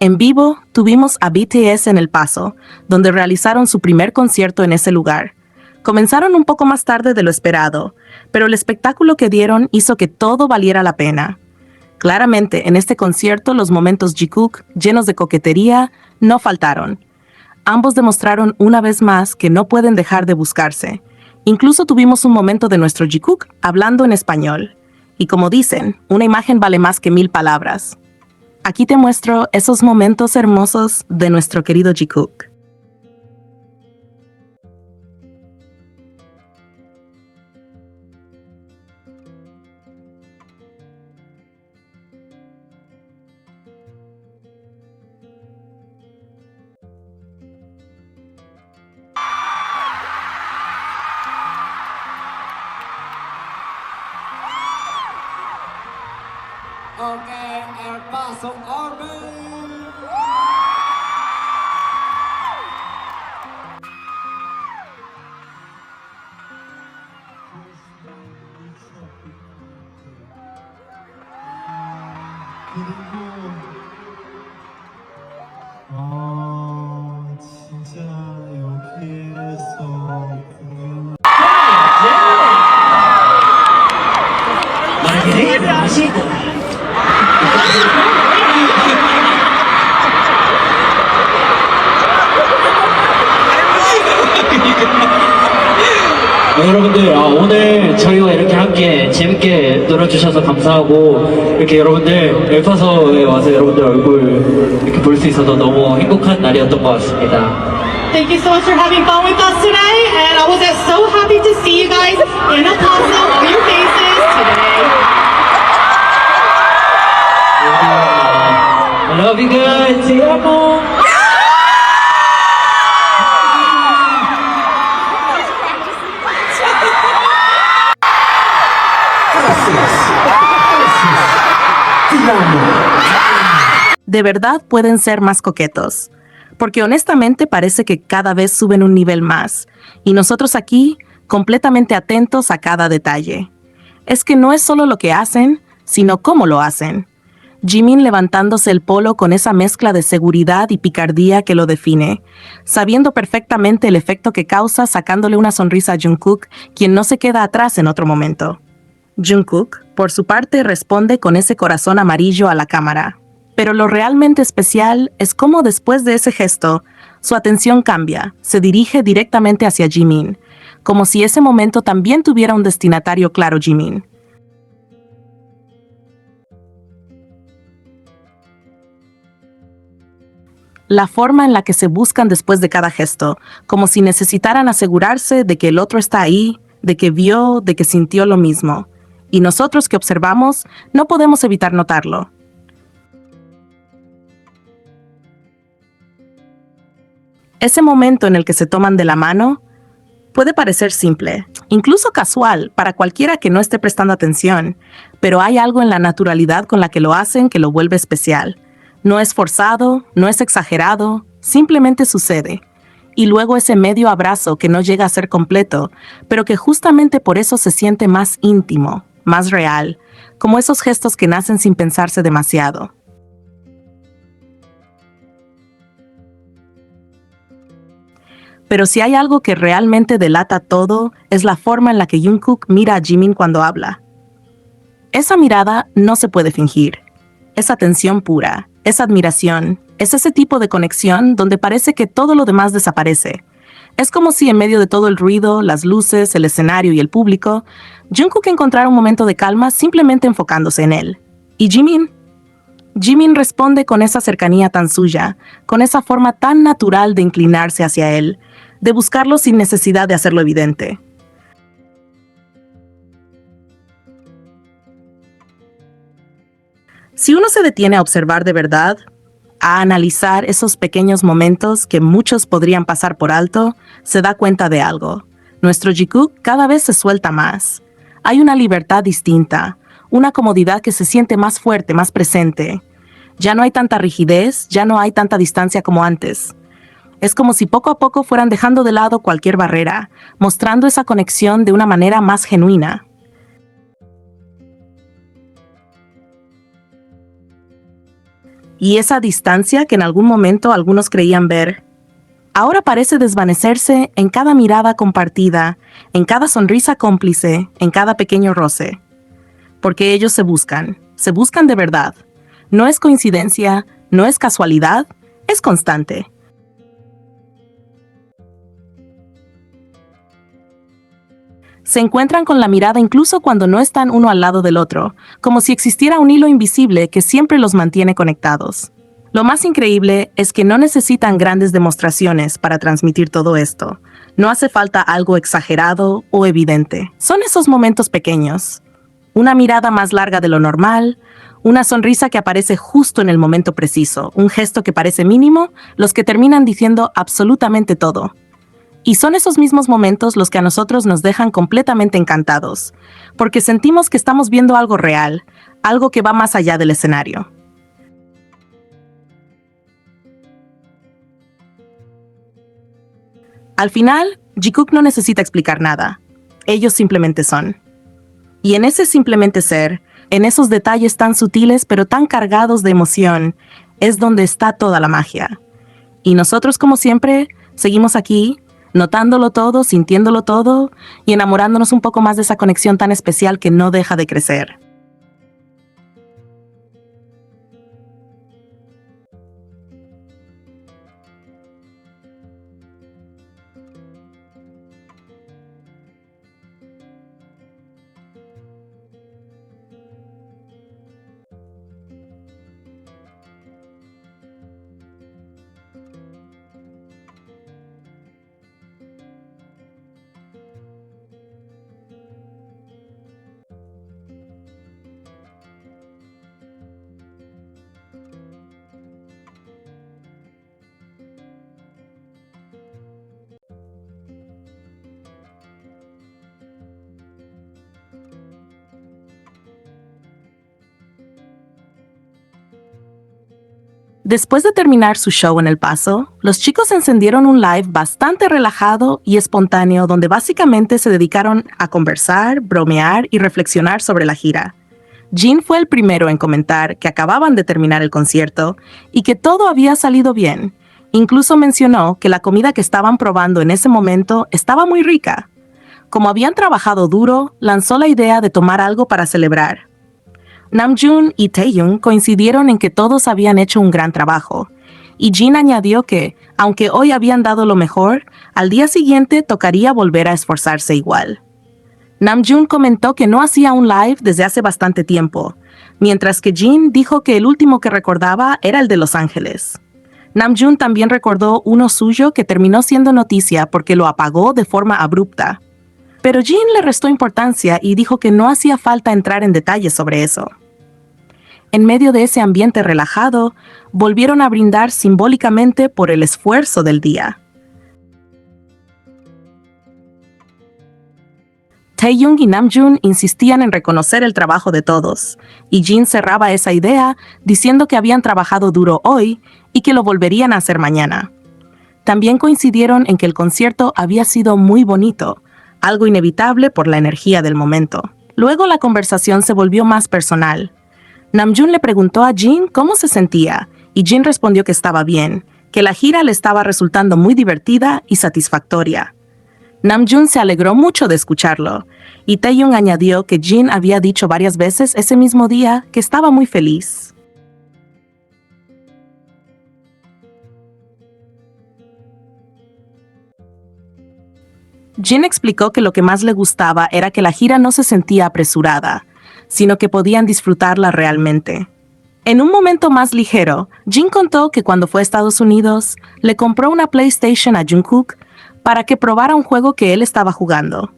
En vivo, tuvimos a BTS en El Paso, donde realizaron su primer concierto en ese lugar. Comenzaron un poco más tarde de lo esperado, pero el espectáculo que dieron hizo que todo valiera la pena. Claramente, en este concierto los momentos Jikook, llenos de coquetería, no faltaron. Ambos demostraron una vez más que no pueden dejar de buscarse. Incluso tuvimos un momento de nuestro Jikook hablando en español. Y como dicen, una imagen vale más que 1000 palabras. Aquí te muestro esos momentos hermosos de nuestro querido Jikook. Okay, El Paso Army. 진짜 여기에서 여러분들 오늘 저희와 이렇게 함께 재밌게 놀아주셔서 감사하고 이렇게 여러분들 엘파서에 와서 여러분들 얼굴 이렇게 볼 수 있어서 너무 행복한 날이었던 것 같습니다. Thank you so much for having fun with us today, and I was so happy to see you guys in El Paso, all your faces today. I love you guys. See you. De verdad pueden ser más coquetos, porque honestamente parece que cada vez suben un nivel más, y nosotros aquí, completamente atentos a cada detalle. Es que no es solo lo que hacen, sino cómo lo hacen. Jimin levantándose el polo con esa mezcla de seguridad y picardía que lo define, sabiendo perfectamente el efecto que causa sacándole una sonrisa a Jungkook, quien no se queda atrás en otro momento. Jungkook, por su parte, responde con ese corazón amarillo a la cámara. Pero lo realmente especial es cómo después de ese gesto, su atención cambia, se dirige directamente hacia Jimin, como si ese momento también tuviera un destinatario claro, Jimin. La forma en la que se buscan después de cada gesto, como si necesitaran asegurarse de que el otro está ahí, de que vio, de que sintió lo mismo. Y nosotros que observamos, no podemos evitar notarlo. Ese momento en el que se toman de la mano puede parecer simple, incluso casual para cualquiera que no esté prestando atención, pero hay algo en la naturalidad con la que lo hacen que lo vuelve especial. No es forzado, no es exagerado, simplemente sucede. Y luego ese medio abrazo que no llega a ser completo, pero que justamente por eso se siente más íntimo, más real, como esos gestos que nacen sin pensarse demasiado. Pero si hay algo que realmente delata todo, es la forma en la que Jungkook mira a Jimin cuando habla. Esa mirada no se puede fingir. Es atención pura, es admiración, es ese tipo de conexión donde parece que todo lo demás desaparece. Es como si en medio de todo el ruido, las luces, el escenario y el público, Jungkook encontrara un momento de calma simplemente enfocándose en él. ¿Y Jimin? Jimin responde con esa cercanía tan suya, con esa forma tan natural de inclinarse hacia él, de buscarlo sin necesidad de hacerlo evidente. Si uno se detiene a observar de verdad, a analizar esos pequeños momentos que muchos podrían pasar por alto, se da cuenta de algo. Nuestro Jikook cada vez se suelta más. Hay una libertad distinta, una comodidad que se siente más fuerte, más presente. Ya no hay tanta rigidez, ya no hay tanta distancia como antes. Es como si poco a poco fueran dejando de lado cualquier barrera, mostrando esa conexión de una manera más genuina. y esa distancia que en algún momento algunos creían ver, ahora parece desvanecerse en cada mirada compartida, en cada sonrisa cómplice, en cada pequeño roce. Porque ellos se buscan de verdad. No es coincidencia, no es casualidad, es constante. Se encuentran con la mirada incluso cuando no están uno al lado del otro, como si existiera un hilo invisible que siempre los mantiene conectados. Lo más increíble es que no necesitan grandes demostraciones para transmitir todo esto. No hace falta algo exagerado o evidente. Son esos momentos pequeños. Una mirada más larga de lo normal, una sonrisa que aparece justo en el momento preciso, un gesto que parece mínimo, los que terminan diciendo absolutamente todo. Y son esos mismos momentos los que a nosotros nos dejan completamente encantados, porque sentimos que estamos viendo algo real, algo que va más allá del escenario. Al final, Jikook no necesita explicar nada. Ellos simplemente son. Y en ese simplemente ser, en esos detalles tan sutiles pero tan cargados de emoción, es donde está toda la magia. Y nosotros, como siempre, seguimos aquí, notándolo todo, sintiéndolo todo y enamorándonos un poco más de esa conexión tan especial que no deja de crecer. Después de terminar su show en El Paso, los chicos encendieron un live bastante relajado y espontáneo donde básicamente se dedicaron a conversar, bromear y reflexionar sobre la gira. Jin fue el primero en comentar que acababan de terminar el concierto y que todo había salido bien. Incluso mencionó que la comida que estaban probando en ese momento estaba muy rica. Como habían trabajado duro, lanzó la idea de tomar algo para celebrar. Namjoon y Taehyung coincidieron en que todos habían hecho un gran trabajo, y Jin añadió que, aunque hoy habían dado lo mejor, al día siguiente tocaría volver a esforzarse igual. Namjoon comentó que no hacía un live desde hace bastante tiempo, mientras que Jin dijo que el último que recordaba era el de Los Ángeles. Namjoon también recordó uno suyo que terminó siendo noticia porque lo apagó de forma abrupta. Pero Jin le restó importancia y dijo que no hacía falta entrar en detalles sobre eso. En medio de ese ambiente relajado, volvieron a brindar simbólicamente por el esfuerzo del día. Taehyung y Namjoon insistían en reconocer el trabajo de todos, y Jin cerraba esa idea diciendo que habían trabajado duro hoy y que lo volverían a hacer mañana. También coincidieron en que el concierto había sido muy bonito, algo inevitable por la energía del momento. Luego la conversación se volvió más personal. Namjoon le preguntó a Jin cómo se sentía, y Jin respondió que estaba bien, que la gira le estaba resultando muy divertida y satisfactoria. Namjoon se alegró mucho de escucharlo, y Taehyung añadió que Jin había dicho varias veces ese mismo día que estaba muy feliz. Jin explicó que lo que más le gustaba era que la gira no se sentía apresurada, sino que podían disfrutarla realmente. En un momento más ligero, Jin contó que cuando fue a Estados Unidos, le compró una PlayStation a Jungkook para que probara un juego que él estaba jugando.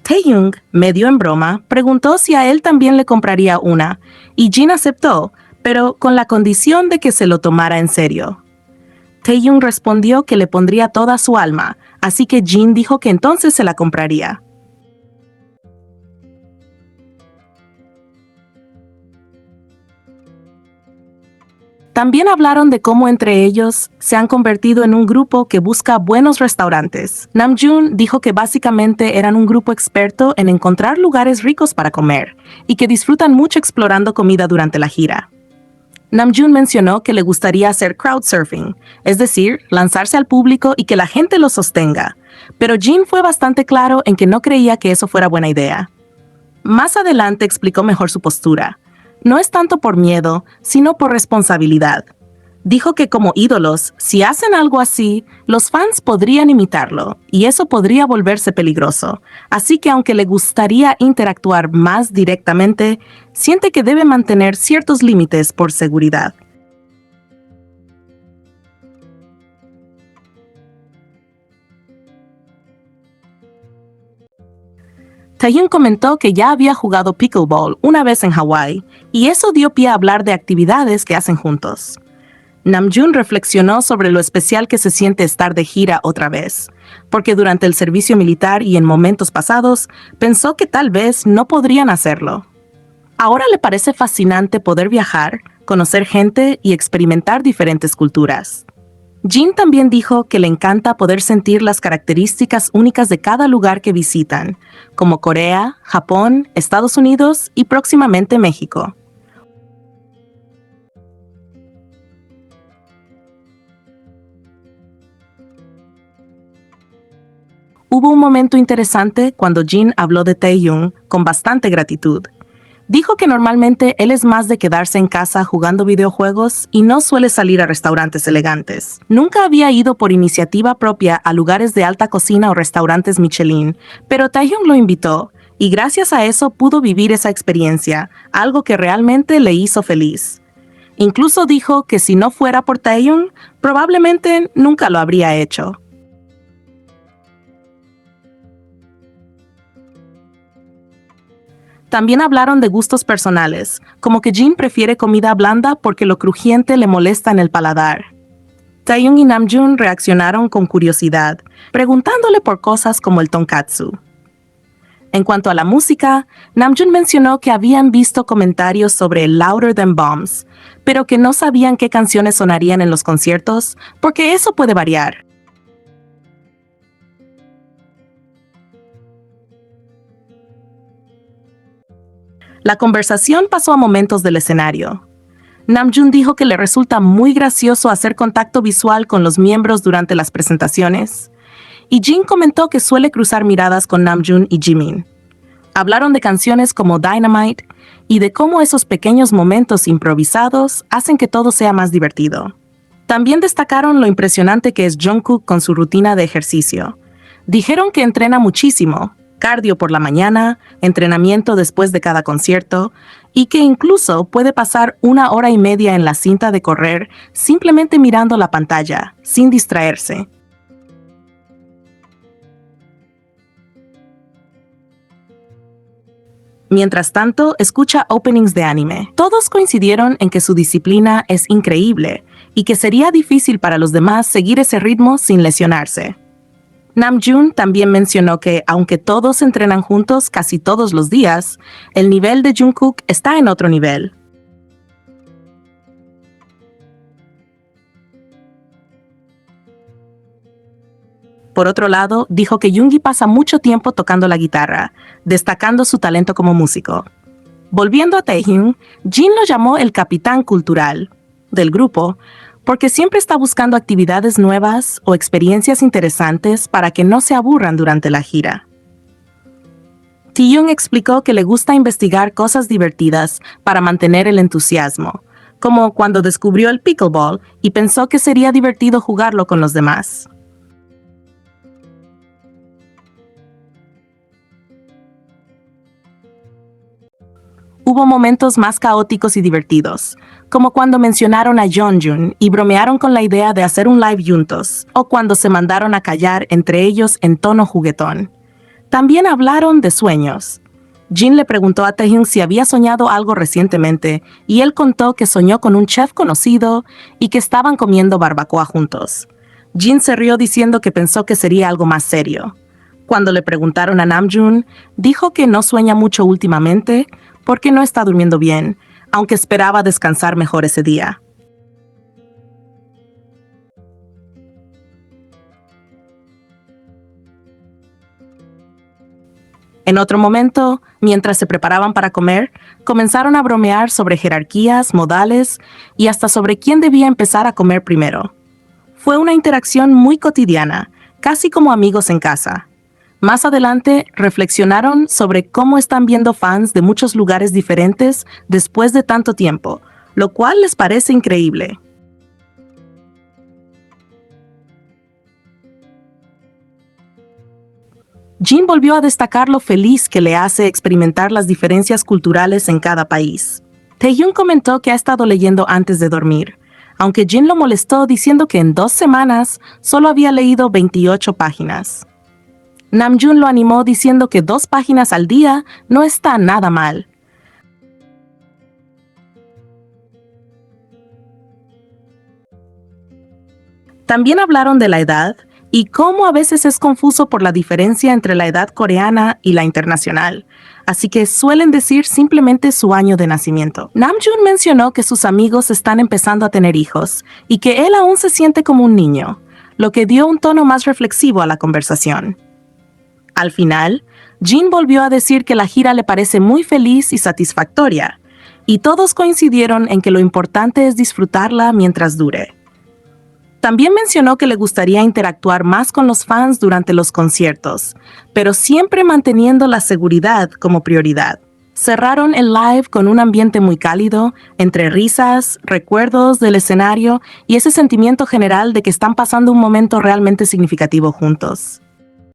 Taehyung, medio en broma, preguntó si a él también le compraría una, y Jin aceptó, pero con la condición de que se lo tomara en serio. Taehyung respondió que le pondría toda su alma, así que Jin dijo que entonces se la compraría. También hablaron de cómo entre ellos se han convertido en un grupo que busca buenos restaurantes. Namjoon dijo que básicamente eran un grupo experto en encontrar lugares ricos para comer y que disfrutan mucho explorando comida durante la gira. Namjoon mencionó que le gustaría hacer crowdsurfing, es decir, lanzarse al público y que la gente lo sostenga, pero Jin fue bastante claro en que no creía que eso fuera buena idea. Más adelante explicó mejor su postura. No es tanto por miedo, sino por responsabilidad. Dijo que como ídolos, si hacen algo así, los fans podrían imitarlo, y eso podría volverse peligroso. Así que aunque le gustaría interactuar más directamente, siente que debe mantener ciertos límites por seguridad. Taehyung comentó que ya había jugado pickleball una vez en Hawái, y eso dio pie a hablar de actividades que hacen juntos. Namjoon reflexionó sobre lo especial que se siente estar de gira otra vez, porque durante el servicio militar y en momentos pasados pensó que tal vez no podrían hacerlo. Ahora le parece fascinante poder viajar, conocer gente y experimentar diferentes culturas. Jin también dijo que le encanta poder sentir las características únicas de cada lugar que visitan, como Corea, Japón, Estados Unidos y próximamente México. Hubo un momento interesante cuando Jin habló de Taehyung con bastante gratitud. Dijo que normalmente él es más de quedarse en casa jugando videojuegos y no suele salir a restaurantes elegantes. Nunca había ido por iniciativa propia a lugares de alta cocina o restaurantes Michelin, pero Taehyung lo invitó y gracias a eso pudo vivir esa experiencia, algo que realmente le hizo feliz. Incluso dijo que si no fuera por Taehyung, probablemente nunca lo habría hecho. También hablaron de gustos personales, como que Jin prefiere comida blanda porque lo crujiente le molesta en el paladar. Taehyung y Namjoon reaccionaron con curiosidad, preguntándole por cosas como el tonkatsu. En cuanto a la música, Namjoon mencionó que habían visto comentarios sobre Louder Than Bombs, pero que no sabían qué canciones sonarían en los conciertos, porque eso puede variar. La conversación pasó a momentos del escenario. Namjoon dijo que le resulta muy gracioso hacer contacto visual con los miembros durante las presentaciones, y Jin comentó que suele cruzar miradas con Namjoon y Jimin. Hablaron de canciones como Dynamite y de cómo esos pequeños momentos improvisados hacen que todo sea más divertido. También destacaron lo impresionante que es Jungkook con su rutina de ejercicio. Dijeron que entrena muchísimo, cardio por la mañana, entrenamiento después de cada concierto, y que incluso puede pasar 1 hora y media en la cinta de correr simplemente mirando la pantalla, sin distraerse. Mientras tanto, escucha openings de anime. Todos coincidieron en que su disciplina es increíble y que sería difícil para los demás seguir ese ritmo sin lesionarse. Namjoon también mencionó que, aunque todos entrenan juntos casi todos los días, el nivel de Jungkook está en otro nivel. Por otro lado, dijo que Yoongi pasa mucho tiempo tocando la guitarra, destacando su talento como músico. Volviendo a Taehyung, Jin lo llamó el capitán cultural del grupo, porque siempre está buscando actividades nuevas o experiencias interesantes para que no se aburran durante la gira. Taehyung explicó que le gusta investigar cosas divertidas para mantener el entusiasmo, como cuando descubrió el pickleball y pensó que sería divertido jugarlo con los demás. Hubo momentos más caóticos y divertidos, como cuando mencionaron a Yeonjun y bromearon con la idea de hacer un live juntos, o cuando se mandaron a callar entre ellos en tono juguetón. También hablaron de sueños. Jin le preguntó a Taehyung si había soñado algo recientemente, y él contó que soñó con un chef conocido y que estaban comiendo barbacoa juntos. Jin se rió diciendo que pensó que sería algo más serio. Cuando le preguntaron a Namjoon, dijo que no sueña mucho últimamente, porque no está durmiendo bien, aunque esperaba descansar mejor ese día. En otro momento, mientras se preparaban para comer, comenzaron a bromear sobre jerarquías, modales y hasta sobre quién debía empezar a comer primero. Fue una interacción muy cotidiana, casi como amigos en casa. Más adelante, reflexionaron sobre cómo están viendo fans de muchos lugares diferentes después de tanto tiempo, lo cual les parece increíble. Jin volvió a destacar lo feliz que le hace experimentar las diferencias culturales en cada país. Taehyung comentó que ha estado leyendo antes de dormir, aunque Jin lo molestó diciendo que en 2 semanas solo había leído 28 páginas. Namjoon lo animó diciendo que 2 páginas al día no está nada mal. También hablaron de la edad y cómo a veces es confuso por la diferencia entre la edad coreana y la internacional, así que suelen decir simplemente su año de nacimiento. Namjoon mencionó que sus amigos están empezando a tener hijos y que él aún se siente como un niño, lo que dio un tono más reflexivo a la conversación. Al final, Jin volvió a decir que la gira le parece muy feliz y satisfactoria, y todos coincidieron en que lo importante es disfrutarla mientras dure. También mencionó que le gustaría interactuar más con los fans durante los conciertos, pero siempre manteniendo la seguridad como prioridad. Cerraron el live con un ambiente muy cálido, entre risas, recuerdos del escenario y ese sentimiento general de que están pasando un momento realmente significativo juntos.